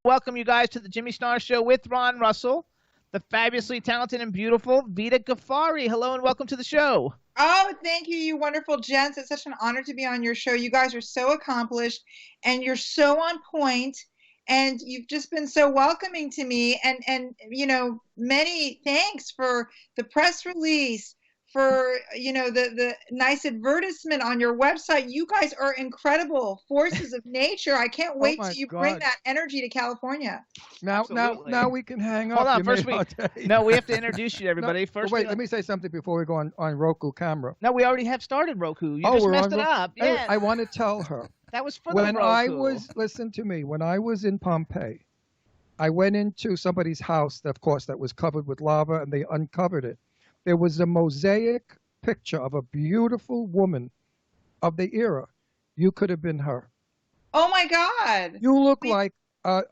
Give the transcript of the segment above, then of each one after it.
Welcome you guys to the Jimmy Star Show with Ron Russell, the fabulously talented and beautiful Vida Ghaffari. Hello and welcome to the show. Oh, thank you, you wonderful gents. It's such an honor to be on your show. You guys are so accomplished and you're so on point, and you've just been so welcoming to me. And you know, many thanks for the press release, for, you know, the nice advertisement on your website. You guys are incredible forces of nature. I can't wait till you bring that energy to California. Now we can hang up. Hold on, first we have to introduce you to everybody. First, wait, let me say something before we go on ROKU camera. No, we already have started ROKU. You just messed it up. Hey, yeah. I want to tell her. That was for when the ROKU. Listen to me. When I was in Pompeii, I went into somebody's house, of course, that was covered with lava, and they uncovered it. There was a mosaic picture of a beautiful woman of the era. You could have been her. Oh my God! You look like a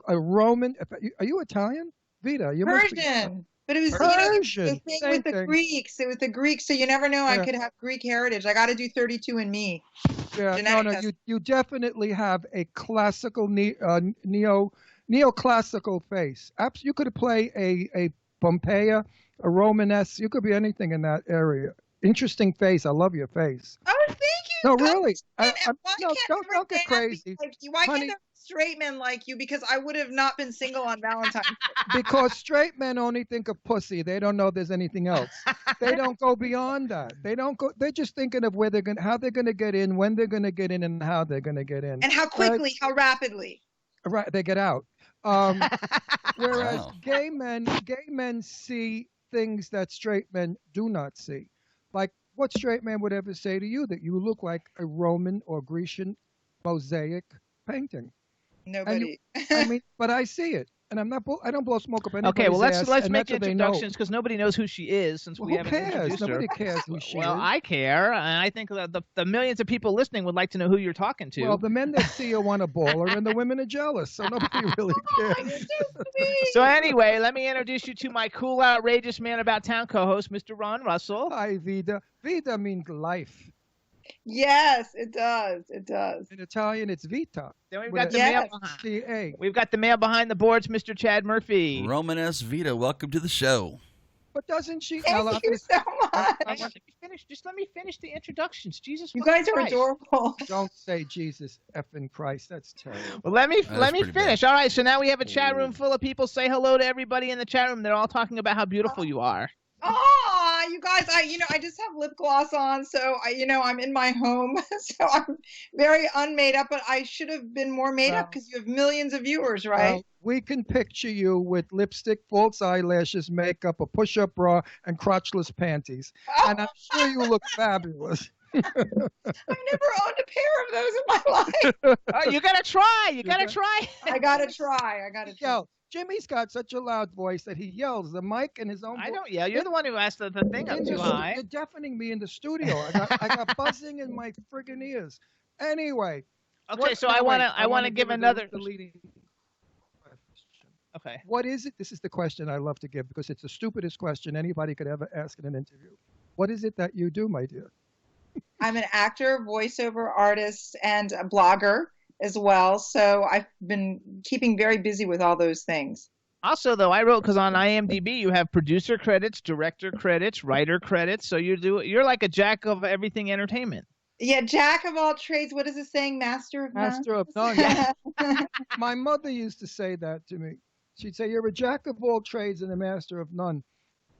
Roman. Are you Italian, Vida? You Persian. But it was Persian. You know, the thing with the Greeks. It was the Greeks, so you never know. I could have Greek heritage. I got to do 32andMe. Yeah, no. You definitely have a classical neoclassical face. You could play a Pompeii, a Romanesque. You could be anything in that area. Interesting face. I love your face. Oh, thank you. No, God, really. Don't get crazy. Why can't there be straight men like you? Because I would have not been single on Valentine's Day. Because straight men only think of pussy. They don't know there's anything else. They don't go beyond that. They're just thinking of how they're gonna get in, when they're gonna get in, and how they're gonna get in. And how quickly, how rapidly. Right, they get out. Whereas gay men see things that straight men do not see. Like, what straight man would ever say to you that you look like a Roman or Grecian mosaic painting? Nobody. But I see it, and I don't blow smoke up anybody's Okay, well let's ass, make introductions because nobody knows who she is since we haven't introduced her. Nobody cares who she is. Well, I care, and I think that the millions of people listening would like to know who you're talking to. Well, the men that see you want a baller, and the women are jealous, so nobody really cares. So anyway, let me introduce you to my cool, outrageous man about town co-host, Mr. Ron Russell. Hi, Vida. Vida means life. Yes, it does. It does. In Italian, it's vita. Then we've got the man behind the boards, Mr. Chad Murphy. Romanesque Vida, welcome to the show. But doesn't she? Thank you so much. Let me finish the introductions. Jesus, you guys are adorable. Don't say Jesus effing Christ. That's terrible. Well, let me finish. All right, so now we have a chat room full of people. Say hello to everybody in the chat room. They're all talking about how beautiful you are. Oh, you guys, I just have lip gloss on, so I'm in my home, so I'm very unmade up, but I should have been more made up because you have millions of viewers, right? Well, we can picture you with lipstick, false eyelashes, makeup, a push-up bra, and crotchless panties, and I'm sure you look fabulous. I've never owned a pair of those in my life. Oh, you gotta try. I gotta try. Yo, Jimmy's got such a loud voice that he yells. The mic and his own voice. I don't yell. You're the one who asked the thing up too high. You're deafening me in the studio. I got buzzing in my friggin' ears. Anyway. Okay, so I want to give another. Okay. What is it? This is the question I love to give because it's the stupidest question anybody could ever ask in an interview. What is it that you do, my dear? I'm an actor, voiceover artist, and a blogger as well. So I've been keeping very busy with all those things. Also, though, I wrote because on IMDb you have producer credits, director credits, writer credits. So you're like a jack of everything entertainment. Yeah, jack of all trades. What is it saying? Master of none. Master of none. Yeah. My mother used to say that to me. She'd say, "You're a jack of all trades and a master of none."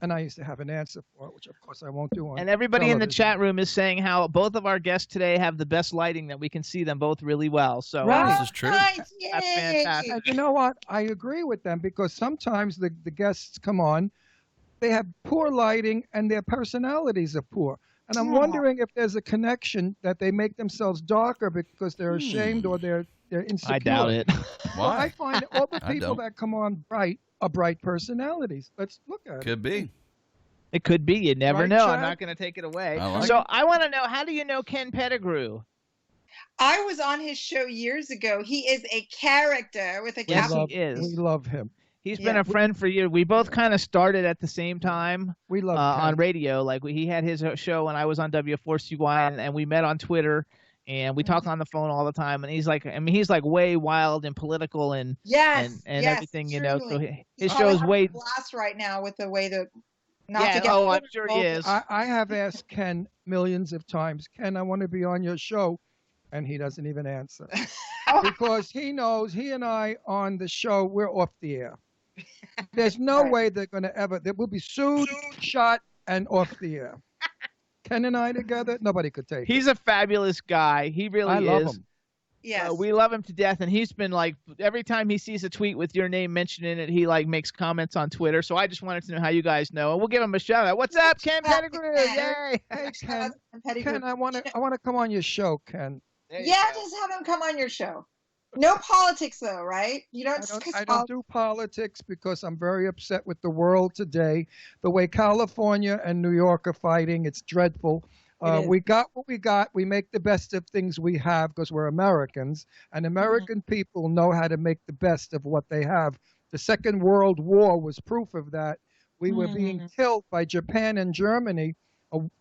And I used to have an answer for it, which of course I won't do on. And everybody television. in the chat room is saying how both of our guests today have the best lighting that we can see them both really well. So this is true. That's fantastic. And you know what? I agree with them because sometimes the guests come on, they have poor lighting and their personalities are poor. And I'm wondering if there's a connection that they make themselves darker because they're ashamed or they're insecure. I doubt it. Why? Well, I find that all the people that come on are bright personalities. Let's look at it. Could be. It could be. You never Right, know. Chad? I'm not going to take it away. So I want to know, how do you know Ken Pettigrew? I was on his show years ago. He is a character with a Yes, capital. he is. We love him. He's been a friend for years. We both kind of started at the same time. We love on radio. Like he had his show when I was on W4CY, and we met on Twitter, and we talk on the phone all the time. And he's like, I mean, he's like way wild and political and everything, you know. So his show's way blast right now with the way that. I'm sure he is. I have asked Ken millions of times, Ken, I want to be on your show, and he doesn't even answer because he knows he and I on the show we're off the air. There's no way they're going to ever. They will be sued, shot, and off the air. Ken and I together, nobody could take it. He's a fabulous guy. He really is. I love him. Yes. We love him to death, and he's been like every time he sees a tweet with your name mentioned in it, he like makes comments on Twitter. So I just wanted to know how you guys know, and we'll give him a shout out. What's up, Ken Pettigrew? Yay! Hey, Ken, I want to come on your show, Ken. Just have him come on your show. No politics, though, right? I don't do politics because I'm very upset with the world today. The way California and New York are fighting, it's dreadful. We got what we got. We make the best of things we have because we're Americans, and American people know how to make the best of what they have. The Second World War was proof of that. We were being killed by Japan and Germany,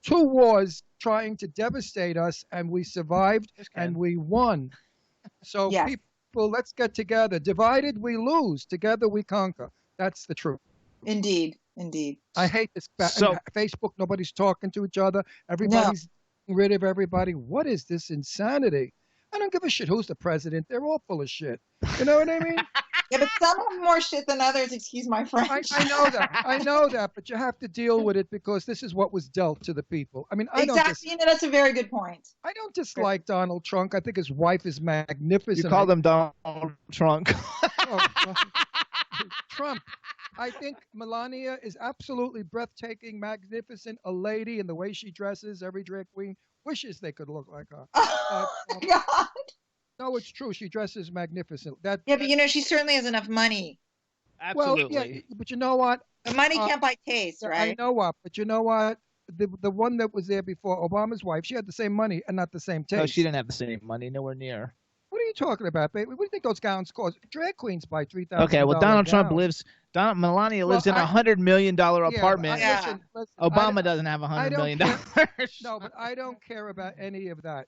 2 wars trying to devastate us, and we survived and we won. So people, let's get together. Divided, we lose. Together, we conquer. That's the truth. Indeed. I hate this. Facebook, nobody's talking to each other. Everybody's getting rid of everybody. What is this insanity? I don't give a shit who's the president. They're all full of shit. You know what I mean? Yeah, but some have more shit than others, excuse my French. I know that, but you have to deal with it because this is what was dealt to the people. I mean, that's a very good point. I don't dislike Donald Trump. I think his wife is magnificent. You called him Donald Trump. Trump. I think Melania is absolutely breathtaking, magnificent, a lady, and the way she dresses, every drag queen wishes they could look like her. Oh, God. No, it's true. She dresses magnificent. But she certainly has enough money. Absolutely. Well, yeah, but you know what? The money can't buy taste, right? I know what, but you know what? The one that was there before, Obama's wife, she had the same money and not the same taste. No, she didn't have the same money, nowhere near. What are you talking about, baby? What do you think those gowns cost? Drag queens buy $3,000. Okay, well, Melania lives in a $100 million apartment. Listen, Obama doesn't have $100 million. No, but I don't care about any of that.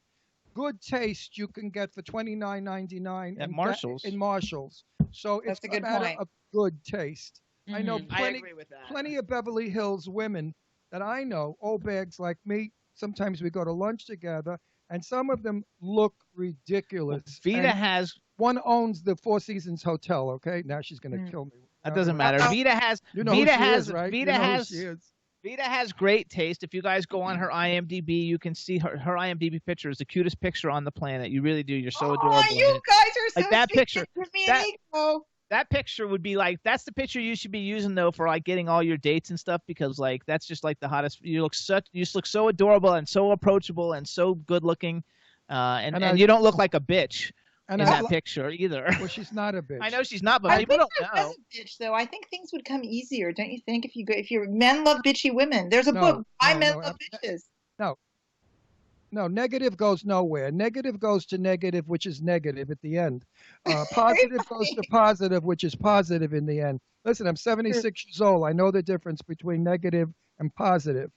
Good taste you can get for $29.99 at Marshalls. In Marshalls. So that's it's a matter of good taste. I know plenty of Beverly Hills women that I know, old bags like me. Sometimes we go to lunch together, and some of them look ridiculous. Vida has one owns the Four Seasons Hotel. Okay, now she's going to kill me. That doesn't matter. Vida has. Vida has great taste. If you guys go on her IMDb, you can see her IMDb picture is the cutest picture on the planet. You really do. You're so adorable. Oh, you guys are so like that picture. Give me an ego. That picture would be like, that's the picture you should be using though for like getting all your dates and stuff, because like that's just like the hottest. You just look so adorable and so approachable and so good looking, and you don't look like a bitch in that picture either. Well, she's not a bitch. I know she's not, but people don't know. I think a bitch though. I think things would come easier, don't you think? If your men love bitchy women, there's a book. Men love bitches. No, negative goes nowhere. Negative goes to negative, which is negative at the end. Positive goes to positive, which is positive in the end. Listen, I'm 76 years old. I know the difference between negative and positive.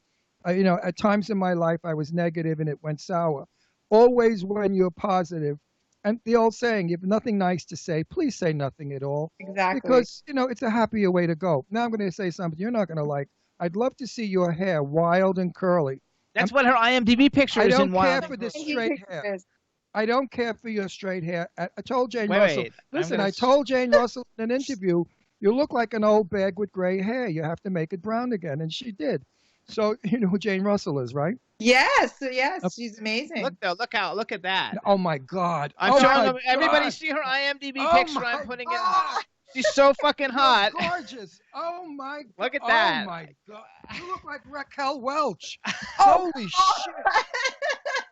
At times in my life, I was negative and it went sour. Always when you're positive, and the old saying, you have nothing nice to say, please say nothing at all. Exactly. Because, it's a happier way to go. Now I'm going to say something you're not going to like. I'd love to see your hair wild and curly. That's what her IMDb picture is in. I don't care for this straight hair. I don't care for your straight hair. I told Jane Russell. Listen, I told Jane Russell in an interview, you look like an old bag with gray hair. You have to make it brown again, and she did. So you know who Jane Russell is, right? Yes, she's amazing. Look at that. Oh my God! I'm showing them. Everybody see her IMDb picture. I'm putting it. She's so fucking hot. Gorgeous. Oh my. Look at that. Oh my God. You look like Raquel Welch. Holy shit.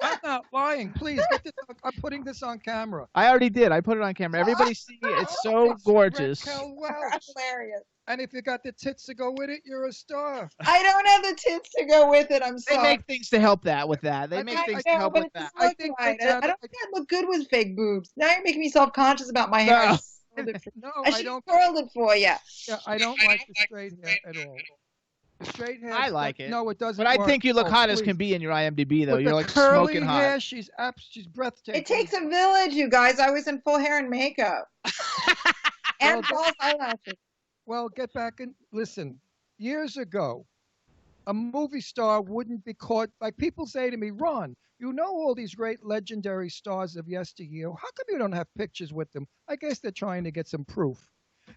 I'm not lying. Please get this. I'm putting this on camera. I already did. I put it on camera. Everybody see it. It's so gorgeous. Raquel Welch. That's hilarious. And if you got the tits to go with it, you're a star. I don't have the tits to go with it. I'm sorry. They make things to help that with that. They make things to help with that. I don't think I look good with fake boobs. Now you're making me self-conscious about my hair. No, She twirled it for you. Yeah, I don't like the straight hair at all. The straight hair. I like it. No, it doesn't. But I work. think you look hot as please. can be in your IMDb though. With You're the like curly smoking hair, hot. she's breathtaking. It takes a village, you guys. I was in full hair and makeup. And false eyelashes. Well, get back and listen. Years ago, a movie star wouldn't be caught. Like people say to me, Ron, you know all these great legendary stars of yesteryear. How come you don't have pictures with them? I guess they're trying to get some proof.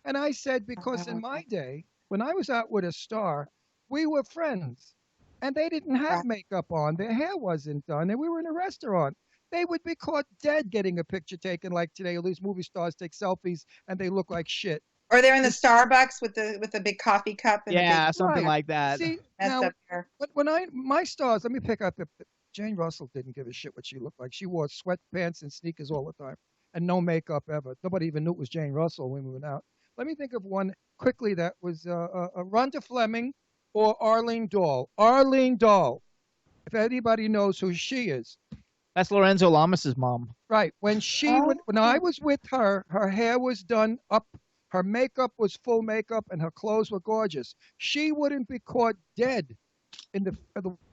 And I said, because in my day, when I was out with a star, we were friends. And they didn't have makeup on. Their hair wasn't done. And we were in a restaurant. They would be caught dead getting a picture taken like today. All these movie stars take selfies and they look like shit. Or they're in the Starbucks with the big coffee cup. And something like that. See, now, my stars, let me pick up. Jane Russell didn't give a shit what she looked like. She wore sweatpants and sneakers all the time and no makeup ever. Nobody even knew it was Jane Russell when we went out. Let me think of one quickly that was Rhonda Fleming or Arlene Dahl. Arlene Dahl, if anybody knows who she is. That's Lorenzo Lamas' mom. Right. When I was with her, her hair was done up. Her makeup was full makeup and her clothes were gorgeous. She wouldn't be caught dead in the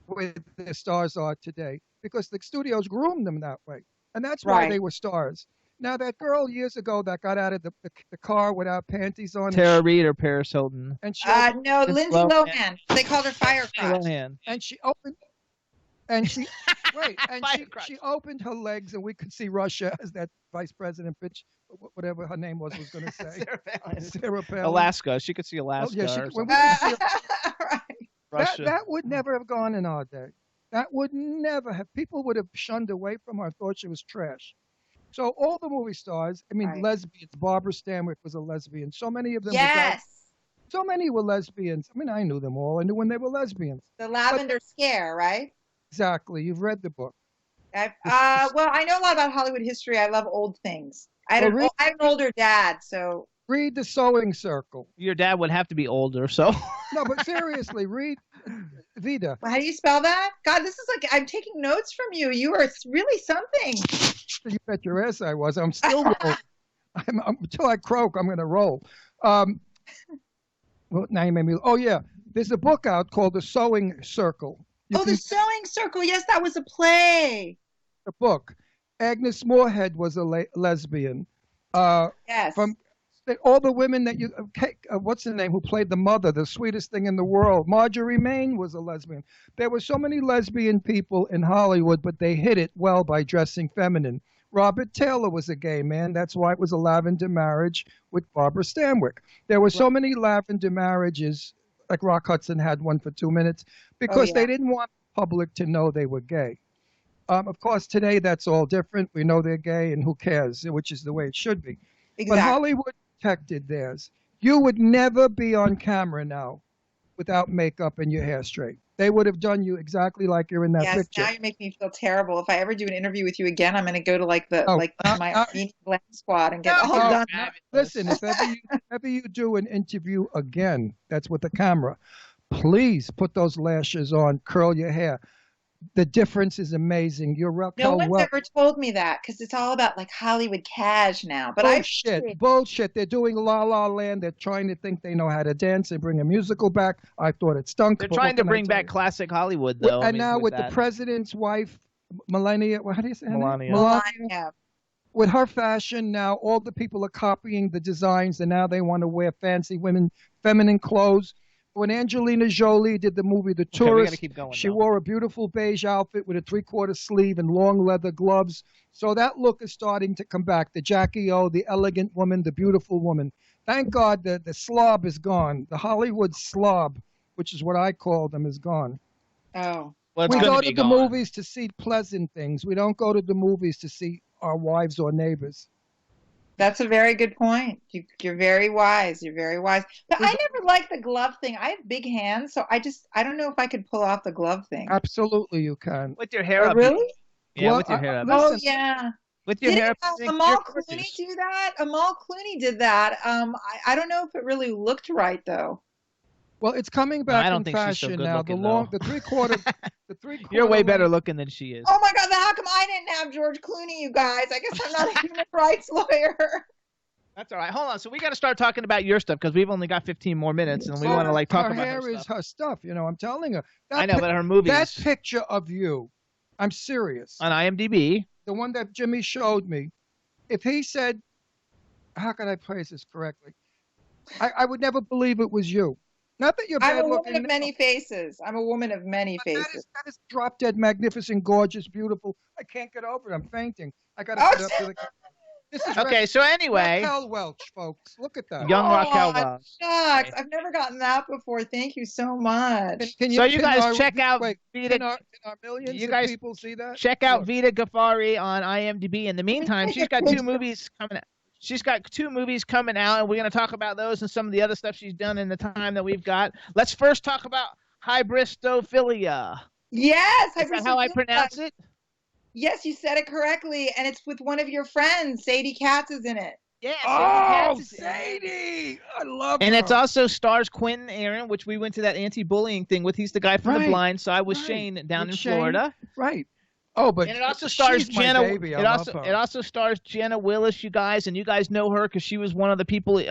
way the stars are today because the studios groomed them that way. And that's why they were stars. Now, that girl years ago that got out of the car without panties on. Tara Reid or Paris Hilton? And she no, Lindsay Lohan. They called her Fire Crotch. And she opened. And she she opened her legs, and we could see Russia as that vice president bitch, whatever her name was going to say. Sarah Palin. Alaska. She could see Alaska. Russia. That would never have gone in our day. That would never have. People would have shunned away from her and thought she was trash. So all the movie stars, lesbians. Barbara Stanwyck was a lesbian. So many of them. Yes. So many were lesbians. I mean, I knew them all. I knew when they were lesbians. The Lavender Scare, right? Exactly. You've read the book. Well, I know a lot about Hollywood history. I love old things. I have an older dad, so. Read The Sewing Circle. Your dad would have to be older, so. No, but seriously, read Vida. How do you spell that? God, this is like, I'm taking notes from you. You are really something. You bet your ass I was. I'm still rolling. Until I croak, I'm going to roll. Well, now you made me. Oh, yeah. There's a book out called The Sewing Circle. The Sewing Circle. Yes, that was a play. A book. Agnes Moorehead was a lesbian. Yes. From all the women that you, what's her name, who played the mother, the sweetest thing in the world. Marjorie Main was a lesbian. There were so many lesbian people in Hollywood, but they hid it well by dressing feminine. Robert Taylor was a gay man. That's why it was a lavender marriage with Barbara Stanwyck. There were so many lavender marriages, like Rock Hudson had one for 2 minutes, because they didn't want the public to know they were gay. Of course, today that's all different. We know they're gay, and who cares, which is the way it should be. Exactly. But Hollywood protected theirs. You would never be on camera now without makeup and your hair straight. They would have done you exactly like you're in that picture. Now you make me feel terrible. If I ever do an interview with you again, I'm going to go to my Armenian Glam squad and get all done. Listen, if ever you do an interview again, that's with the camera, please put those lashes on, curl your hair. The difference is amazing. No one's ever told me that because it's all about like Hollywood cash now. But bullshit. They're doing La La Land. They're trying to think they know how to dance and bring a musical back. I thought it stunk. They're trying to bring back classic Hollywood, though. And now with the president's wife, Melania, how do you say her name? Melania. With her fashion now, all the people are copying the designs, and now they want to wear fancy feminine clothes. When Angelina Jolie did the movie The Tourist, she wore a beautiful beige outfit with a 3/4 sleeve and long leather gloves. So that look is starting to come back. The Jackie O, the elegant woman, the beautiful woman. Thank God the slob is gone. The Hollywood slob, which is what I call them, is gone. Oh. Well, we go to the movies to see pleasant things. We don't go to the movies to see our wives or neighbors. That's a very good point. You're very wise. You're very wise. But I never liked the glove thing. I have big hands, so I don't know if I could pull off the glove thing. Absolutely, you can. With your hair up. Really? Yeah, with your hair up. Oh, yeah. With your hair up. Amal Clooney do that? Amal Clooney did that. I don't know if it really looked right, though. Well, it's coming back in fashion now. The 3/4. You're way better looking than she is. Oh my God! How come I didn't have George Clooney? You guys, I guess I'm not a human rights lawyer. That's all right. Hold on. So we got to start talking about your stuff because we've only got 15 more minutes, and we want to talk her about hair her is stuff. her stuff. I'm telling her. I know, but her movies. That picture of you, I'm serious. On IMDb. The one that Jimmy showed me. If he said, how can I phrase this correctly? I would never believe it was you. Not that you're bad looking. I'm a woman of many faces. I'm a woman of many faces. That is drop dead, magnificent, gorgeous, beautiful. I can't get over it. I'm fainting. I got to get up to the. This is okay, so anyway. Raquel Welch, folks. Look at that. Young Raquel Welch. Shucks. I've never gotten that before. Thank you so much. You guys check out Vida. Can our millions of people see that? Check out Vida Ghaffari on IMDb. In the meantime, she's got 2 movies coming out. She's got 2 movies coming out, and we're going to talk about those and some of the other stuff she's done in the time that we've got. Let's first talk about hybristophilia. Yes. Is that how I pronounce it? Yes, you said it correctly, and it's with one of your friends. Sadie Katz is in it. Yeah, Sadie! I love her. And it also stars Quentin Aaron, which we went to that anti-bullying thing with. He's the guy from The Blind Side with Shane down in Florida. Right. Oh, but and it also stars Jenna. Baby. It also stars Jenna Willis, you guys, and you guys know her because she was one of the people.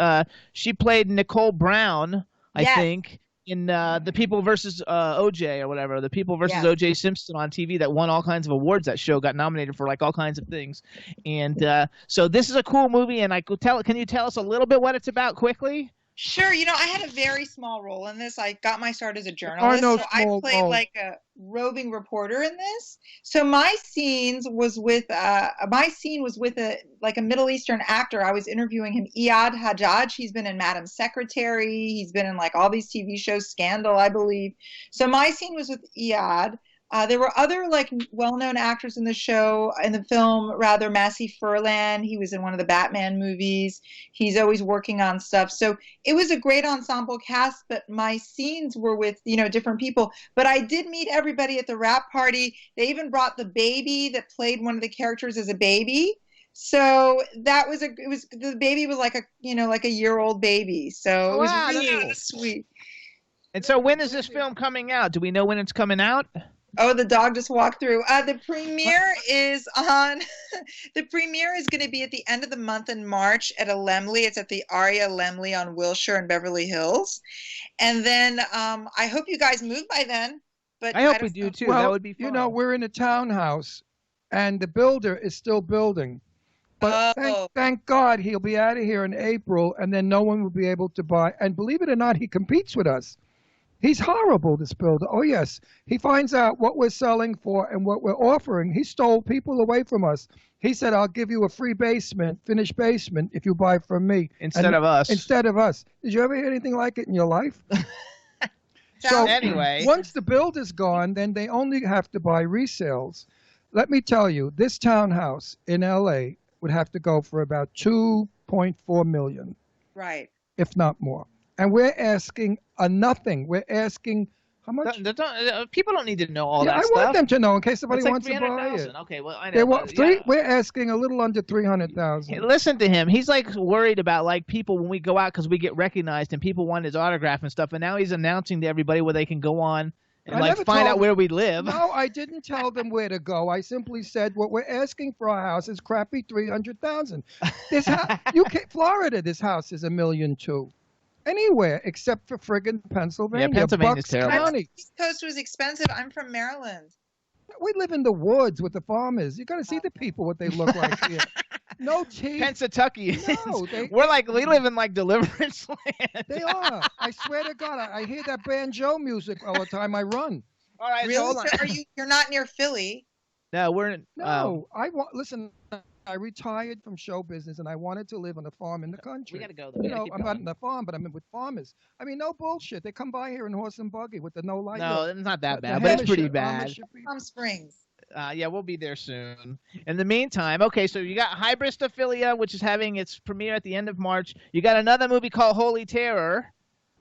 She played Nicole Brown, I think, in The People versus OJ or whatever. The People versus OJ Simpson on TV that won all kinds of awards. That show got nominated for all kinds of things. And so this is a cool movie. And can you tell us a little bit what it's about quickly? Sure. I had a very small role in this. I got my start as a journalist, so I played like a roving reporter in this. So my scene was with a Middle Eastern actor. I was interviewing him, Iyad Hajjaj. He's been in Madam Secretary. He's been in all these TV shows, Scandal, I believe. So my scene was with Iyad. There were other well-known actors in the film, Massey Furlan. He was in one of the Batman movies. He's always working on stuff. So it was a great ensemble cast, but my scenes were with, different people. But I did meet everybody at the wrap party. They even brought the baby that played one of the characters as a baby. So the baby was like a year-old baby. So it was really sweet. And so when is this film coming out? Do we know when it's coming out? Oh, the dog just walked through. The premiere is going to be at the end of the month in March at a Laemmle. It's at the Aria Laemmle on Wilshire in Beverly Hills. And then I hope you guys move by then. But I hope we do too. Well, that would be fun. We're in a townhouse and the builder is still building. But thank God he'll be out of here in April and then no one will be able to buy. And believe it or not, he competes with us. He's horrible, this builder. Oh, yes. He finds out what we're selling for and what we're offering. He stole people away from us. He said, I'll give you a free finished basement, if you buy from me. Instead of us. Did you ever hear anything like it in your life? So anyway, once the builder's gone, then they only have to buy resales. Let me tell you, this townhouse in L.A. would have to go for about $2.4 million. Right. If not more. And we're asking nothing. We're asking how much? People don't need to know all that stuff. I want them to know in case somebody wants to buy it. Okay, well, I know. We're asking a little under $300,000. Hey, listen to him. He's worried about people when we go out because we get recognized and people want his autograph and stuff. And now he's announcing to everybody where they can go on and find out where we live. No, I didn't tell them where to go. I simply said what we're asking for our house is crappy $300,000. Florida, this house is $1.2 million. Anywhere except for friggin' Pennsylvania. Yeah, Pennsylvania's terrible. East Coast was expensive. I'm from Maryland. We live in the woods with the farmers. You got to see the people, what they look like here. No teeth. Pennsatucky. No, we live in deliverance land. They are. I swear to God, I hear that banjo music all the time I run. All right, really? So hold on. You're not near Philly? No, we're in. No, listen. I retired from show business and I wanted to live on a farm in the country. We got to go there. I'm not in the farm, but I'm with farmers. I mean, no bullshit. They come by here in horse and buggy with the no light. No, it's not that bad, but it's pretty bad. Palm Springs. Yeah, we'll be there soon. In the meantime, okay, so you got hybristophilia, which is having its premiere at the end of March. You got another movie called Holy Terror.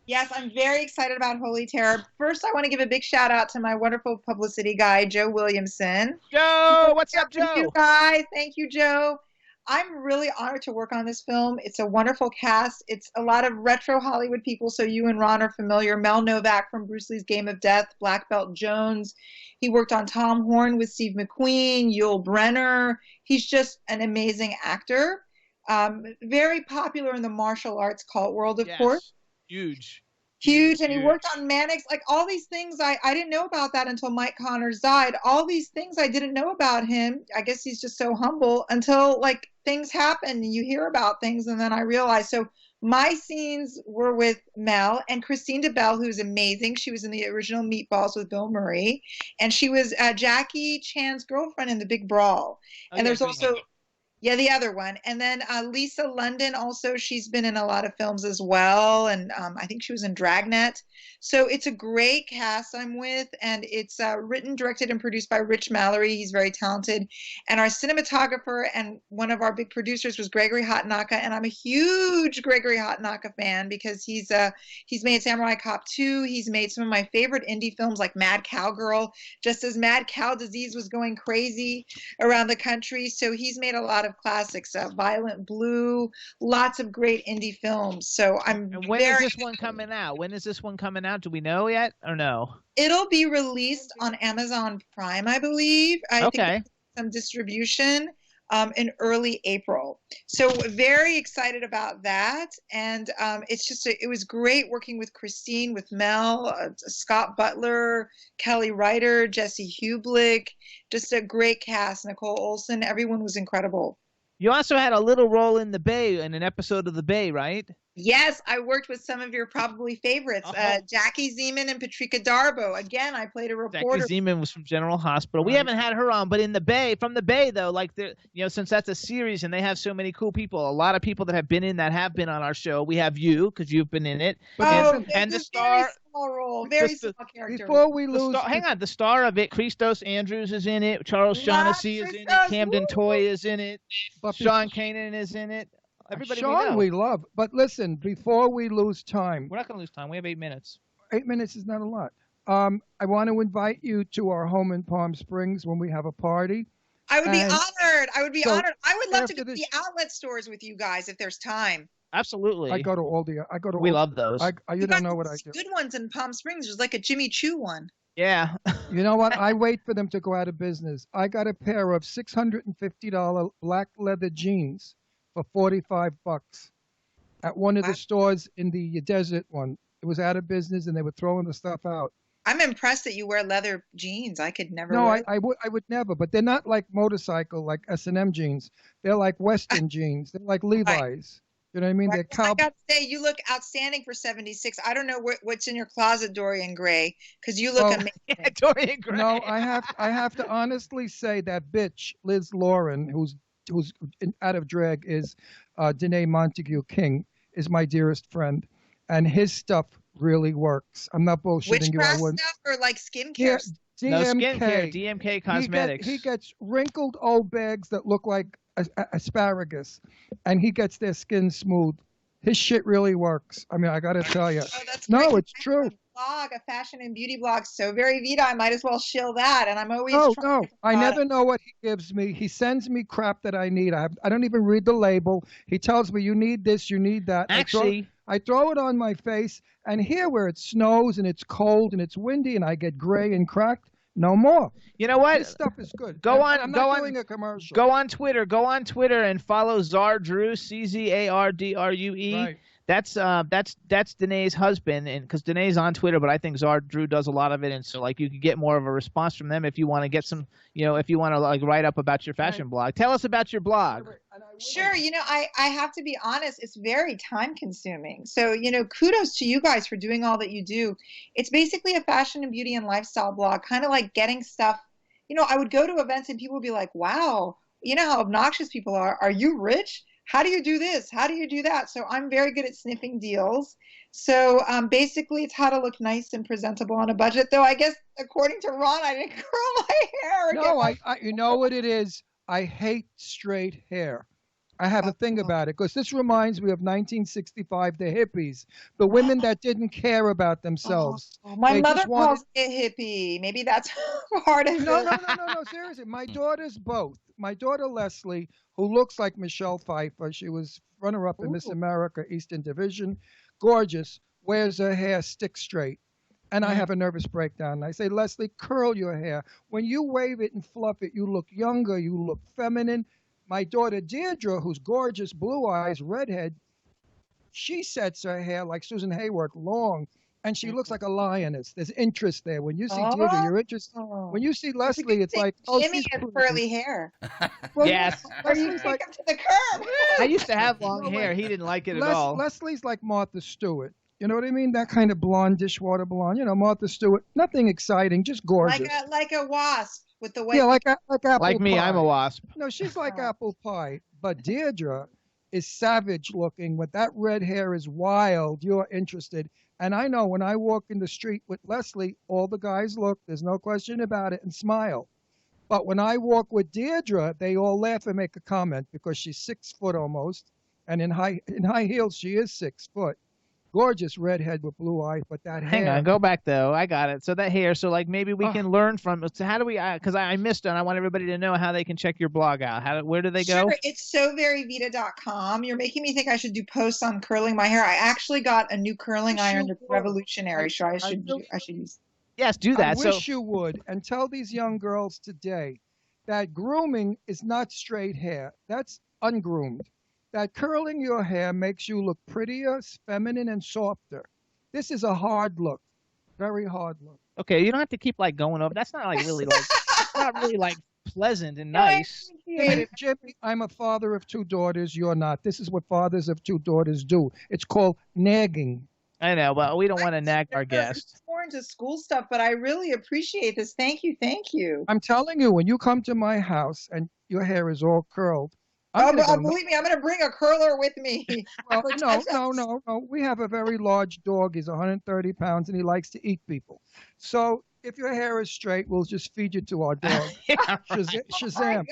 Yes, I'm very excited about Holy Terror. First, I want to give a big shout out to my wonderful publicity guy, Joe Williamson. Joe, what's up, Joe? Thank you, guys. Thank you, Joe. I'm really honored to work on this film. It's a wonderful cast. It's a lot of retro Hollywood people, so you and Ron are familiar. Mel Novak from Bruce Lee's Game of Death, Black Belt Jones. He worked on Tom Horn with Steve McQueen, Yul Brynner. He's just an amazing actor. Very popular in the martial arts cult world, of course. Huge. Huge. And he worked on Mannix, like all these things. I didn't know about that until Mike Connors died. All these things I didn't know about him. I guess he's just so humble until like things happen and you hear about things. And then I realized. So my scenes were with Mel and Christine DeBelle, who's amazing. She was in the original Meatballs with Bill Murray. And she was Jackie Chan's girlfriend in The Big Brawl. And there's also... Yeah, the other one. And then Lisa London also, she's been in a lot of films as well. And I think she was in Dragnet. So it's a great cast I'm with. And it's written, directed, and produced by Rich Mallory. He's very talented. And our cinematographer and one of our big producers was Gregory Hatanaka. And I'm a huge Gregory Hatanaka fan because he's made Samurai Cop 2. He's made some of my favorite indie films like Mad Cowgirl, just as Mad Cow Disease was going crazy around the country. So he's made a lot of classics, Violent Blue, lots of great indie films. So And when is this one coming out? When is this one coming out? Do we know yet or no? It'll be released on Amazon Prime, I believe. I think some distribution in early April. So very excited about that. And it was great working with Christine, with Mel, Scott Butler, Kelly Ryder, Jesse Hublick, just a great cast, Nicole Olson. Everyone was incredible. You also had a little role in The Bay, in an episode of The Bay, right? Yes, I worked with some of your probably favorites, Jackie Zeman and Patrika Darbo. Again, I played a reporter. Jackie Zeman was from General Hospital. We haven't had her on, but in The Bay, from The Bay though, like since that's a series and they have so many cool people, a lot of people that have been on our show. We have you because you've been in it, and the star. Very small role, very small character. Before we lose, hang on, the star of it, Christos Andrews is in it. Charles Shaughnessy is in it. Camden Toy is in it. Sean Kanan is in it. Everybody Sean we love. But listen, before we lose time. We're not going to lose time. We have 8 minutes. 8 minutes is not a lot. I want to invite you to our home in Palm Springs when we have a party. I would be honored. I would be honored. I would love to go to the outlet stores with you guys if there's time. Absolutely. I go to all the. We love those. You don't know what I do. Good ones in Palm Springs. There's like a Jimmy Choo one. Yeah. You know what? I wait for them to go out of business. I got a pair of $650 black leather jeans for $45 at one of the stores in the desert one. It was out of business and they were throwing the stuff out. I'm impressed that you wear leather jeans. I could never. No, wear I would never. But they're not like motorcycle, like S&M jeans. They're like Western jeans. They're like Levi's. Right. You know what I mean? Right. I got to say, you look outstanding for 76. I don't know what's in your closet, Dorian Gray, because you look amazing. Yeah, Dorian Gray. No, I have to honestly say that bitch Liz Lauren, who's out of drag, is Danae Montague King, is my dearest friend, and his stuff really works. I'm not bullshitting you. Witchcraft stuff or like skincare? DMK. No skincare. DMK Cosmetics. He gets wrinkled old bags that look like asparagus, and he gets their skin smooth. His shit really works. I mean, I got to tell you. Oh, that's no, great. it's true. Blog, a fashion and beauty blog, so very Vida. I might as well shill that, and I'm always. No. I never know what he gives me. He sends me crap that I need. I don't even read the label. He tells me you need this, you need that. Actually, I throw it on my face, and here where it snows and it's cold and it's windy and I get gray and cracked, no more. You know what? This stuff is good. I'm not doing a commercial. Go on Twitter and follow Zardrue, Czardrue. Right. That's Danae's husband, and because Danae's on Twitter, but I think Zardrue does a lot of it, and so like you could get more of a response from them if you want to get some, if you want to like write up about your fashion blog. Tell us about your blog. Sure. I have to be honest, it's very time consuming. So, kudos to you guys for doing all that you do. It's basically a fashion and beauty and lifestyle blog, kind of like getting stuff. I would go to events and people would be like, wow, how obnoxious people are. Are you rich? How do you do this? How do you do that? So I'm very good at sniffing deals. So basically it's how to look nice and presentable on a budget. Though I guess according to Ron, I didn't curl my hair. No, you know what it is? I hate straight hair. I have a thing about it because this reminds me of 1965, the hippies, the women that didn't care about themselves. My mother calls me a hippie. Maybe that's part of it. No, seriously. My daughters both. My daughter Leslie, who looks like Michelle Pfeiffer, she was runner-up in Miss America Eastern Division, gorgeous, wears her hair stick straight. And I have a nervous breakdown. I say, Leslie, curl your hair. When you wave it and fluff it, you look younger, you look feminine. my daughter Deirdre, who's gorgeous, blue eyes, redhead, she sets her hair like Susan Hayworth, long, and she looks like a lioness. There's interest there. When you see Deirdre, you're interested. When you see Leslie, it's like, oh, Jimmy she's has pretty. curly hair. Well, Yes. Or you Leslie's take like, him to the curb. I used to have long hair. He didn't like it at all. Leslie's like Martha Stewart. You know what I mean? That kind of blonde, dishwater blonde. You know, Martha Stewart. Nothing exciting, just gorgeous. Like a wasp with the white. Yeah, like apple Like me, pie. I'm a wasp. No, she's like apple pie. But Deirdre is savage looking. With that red hair is wild. You're interested. And I know when I walk in the street with Leslie, all the guys look, there's no question about it, and smile. But when I walk with Deirdre, they all laugh and make a comment because she's 6 foot almost. And in high heels, she is 6 foot. Gorgeous redhead with blue eyes, but that hair. Hang on, go back though. I got it. So that hair. So like maybe we can learn from. So how do we? Because I missed it. And I want everybody to know how they can check your blog out. Where do they go? Sure, it's soveryvita.com. You're making me think I should do posts on curling my hair. I actually got a new curling iron that's revolutionary. So I should use. Yes, do that. I wish you would, and tell these young girls today that grooming is not straight hair. That's ungroomed. That curling your hair makes you look prettier, feminine, and softer. This is a hard look, very hard look. Okay, you don't have to keep like going over. That's not like really like. It's not really like pleasant and nice. Jimmy, I'm a father of 2 daughters. You're not. This is what fathers of 2 daughters do. It's called nagging. I know, but we don't want to nag our guests. More into school stuff, but I really appreciate this. Thank you. I'm telling you, when you come to my house and your hair is all curled. Believe me, I'm going to bring a curler with me. Well, no. We have a very large dog. He's 130 pounds, and he likes to eat people. So if your hair is straight, we'll just feed you to our dog. Yeah, Shazam.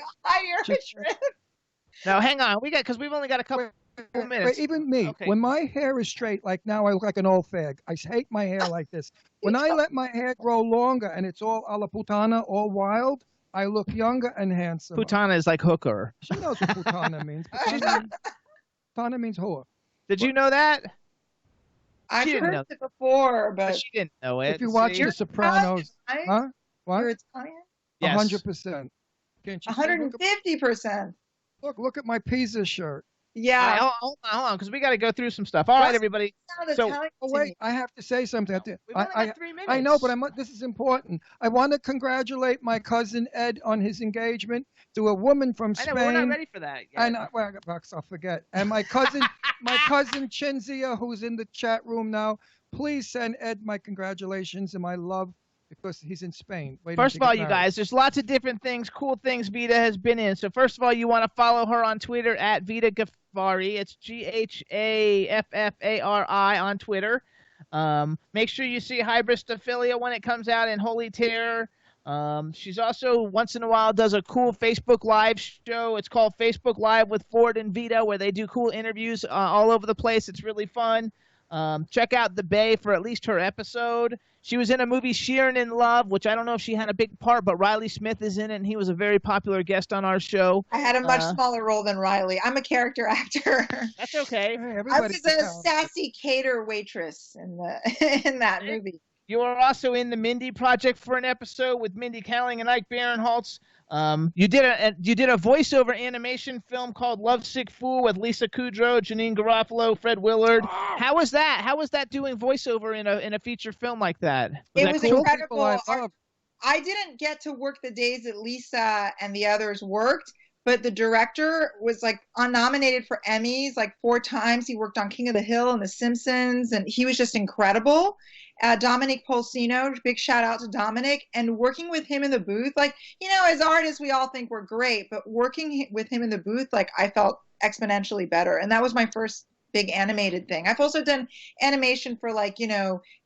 Now, hang on. Because we've only got a couple minutes. But even me, when my hair is straight, like now I look like an old fag. I hate my hair like this. When I let my hair grow longer and it's all a la putana, all wild, I look younger and handsome. Putana is like hooker. She knows what putana means. Putana means whore. Did you know that? I've heard it before, but she didn't know it. If you watch The Sopranos, huh? What? You're Italian? Yes. 100%. Can't you 150%. Look at my Pisa shirt. Yeah. Right, hold on, because we got to go through some stuff. All right, everybody. Wait, I have to say something. We've only got 3 minutes. I know, but this is important. I want to congratulate my cousin Ed on his engagement to a woman from Spain. I know, we're not ready for that yet. I'll forget. And my cousin, Chinzia, who's in the chat room now, please send Ed my congratulations and my love. Because he's in Spain. First of all, you guys, there's lots of different things, cool things Vida has been in. So first of all, you want to follow her on Twitter at Vida Ghaffari. It's Ghaffari on Twitter. Make sure you see Hybristophilia when it comes out in Holy Terror. She's also once in a while does a cool Facebook Live show. It's called Facebook Live with Ford and Vida, where they do cool interviews all over the place. It's really fun. Check out The Bay for at least her episode. She was in a movie Sheeran in Love, which I don't know if she had a big part, but Riley Smith is in it, and he was a very popular guest on our show. I had a much smaller role than Riley. I'm a character actor. That's okay. I was a sassy cater waitress in that movie. You are also in the Mindy Project for an episode with Mindy Kaling and Ike Barinholtz. You did a voiceover animation film called Lovesick Fool with Lisa Kudrow, Janine Garofalo, Fred Willard. How was that? How was that doing voiceover in a feature film like that? It was incredible. I didn't get to work the days that Lisa and the others worked, but the director was like nominated for Emmys like 4 times. He worked on King of the Hill and The Simpsons, and he was just incredible. Dominic Polsino, big shout out to Dominic, and working with him in the booth, like, as artists, we all think we're great, but working with him in the booth, like, I felt exponentially better. And that was my first big animated thing. I've also done animation for like,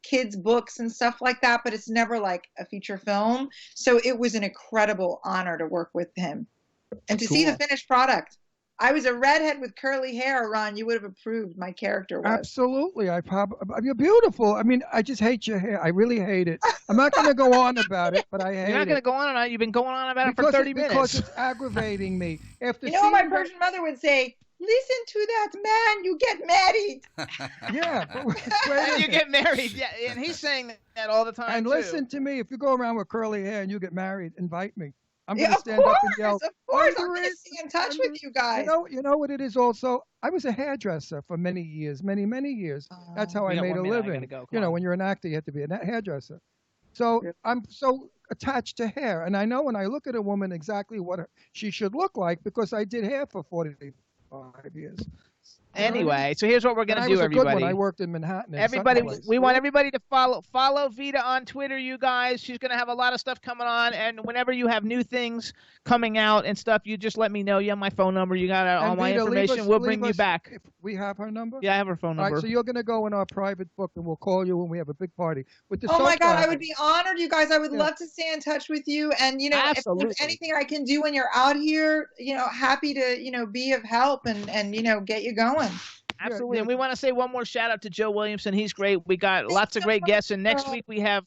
kids' books and stuff like that, but it's never like a feature film. So it was an incredible honor to work with him and to see the finished product. I was a redhead with curly hair, Ron. You would have approved my character was. Absolutely. You're beautiful. I mean, I just hate your hair. I really hate it. I'm not going to go on about it, but I hate it. You're not going to go on about it? You've been going on about it for 30 minutes. Because it's aggravating me. What my Persian mother would say? Listen to that man, you get married. Yeah. You get married. Yeah, and he's saying that all the time, And too. listen to me. If you go around with curly hair and you get married, invite me. I'm going to stand up and yell. Of course, I'm going to stay in touch with you guys. You know what it is also? I was a hairdresser for many years, many years. That's how I made a living. When you're an actor, you have to be a hairdresser. So I'm so attached to hair. And I know when I look at a woman exactly what she should look like because I did hair for 45 years. Anyway, so here's what we're going to do, everybody. I worked in Manhattan. Everybody, we want everybody to follow Vida on Twitter, you guys. She's going to have a lot of stuff coming on, and whenever you have new things coming out and stuff, you just let me know. You have my phone number. You got all my information. We'll bring you back. If we have her number? Yeah, I have her phone number. All right, so you're going to go in our private book, and we'll call you when we have a big party. Oh, my God, I would be honored, you guys. I would love to stay in touch with you, and, if there's anything I can do when you're out here, happy to, be of help and get you going. Absolutely. And we want to say one more shout out to Joe Williamson. He's great. We got lots of great guests. And next week we have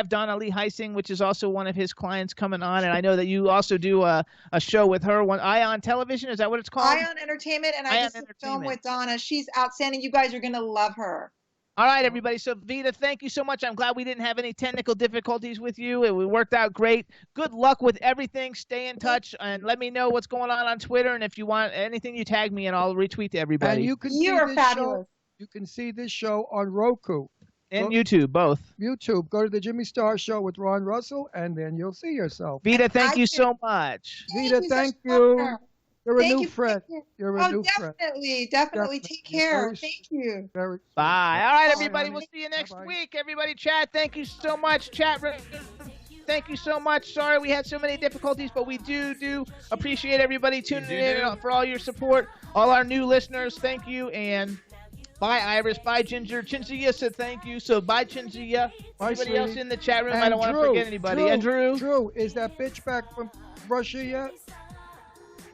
Donna Lee Heising, which is also one of his clients coming on. And I know that you also do a show with her, Ion Television. Is that what it's called? Ion Entertainment. And I just film with Donna. She's outstanding. You guys are going to love her. All right, everybody. So, Vida, thank you so much. I'm glad we didn't have any technical difficulties with you. It worked out great. Good luck with everything. Stay in touch and let me know what's going on Twitter. And if you want anything, you tag me and I'll retweet to everybody. And You're fabulous. You can see this show on ROKU. And YouTube, both. YouTube. Go to the Jimmy Star Show with Ron Russell, and then you'll see yourself. Vida, thank you so much. Vida, thank you. You're a new friend. You're a new friend. Definitely. Take care. Thank you. Bye. All right, everybody. We'll see you next week. Everybody, chat. Thank you so much. Chat. Thank you so much. Sorry we had so many difficulties, but we do appreciate everybody tuning in for all your support. All our new listeners, thank you. And bye, Iris. Bye, Ginger. Chinzia said thank you. So bye, Chinzia. Everybody else in the chat room. I don't want to forget anybody. And Drew. Drew, is that bitch back from Russia yet?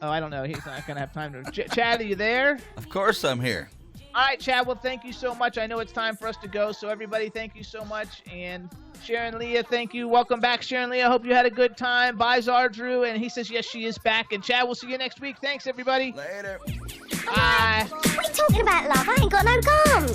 Oh, I don't know. He's not going to have time to... Chad, are you there? Of course I'm here. All right, Chad. Well, thank you so much. I know it's time for us to go. So, everybody, thank you so much. And Sharon Leah, thank you. Welcome back, Sharon Leah. Hope you had a good time. Bye, Czar Drew. And he says, yes, she is back. And Chad, we'll see you next week. Thanks, everybody. Later. Bye.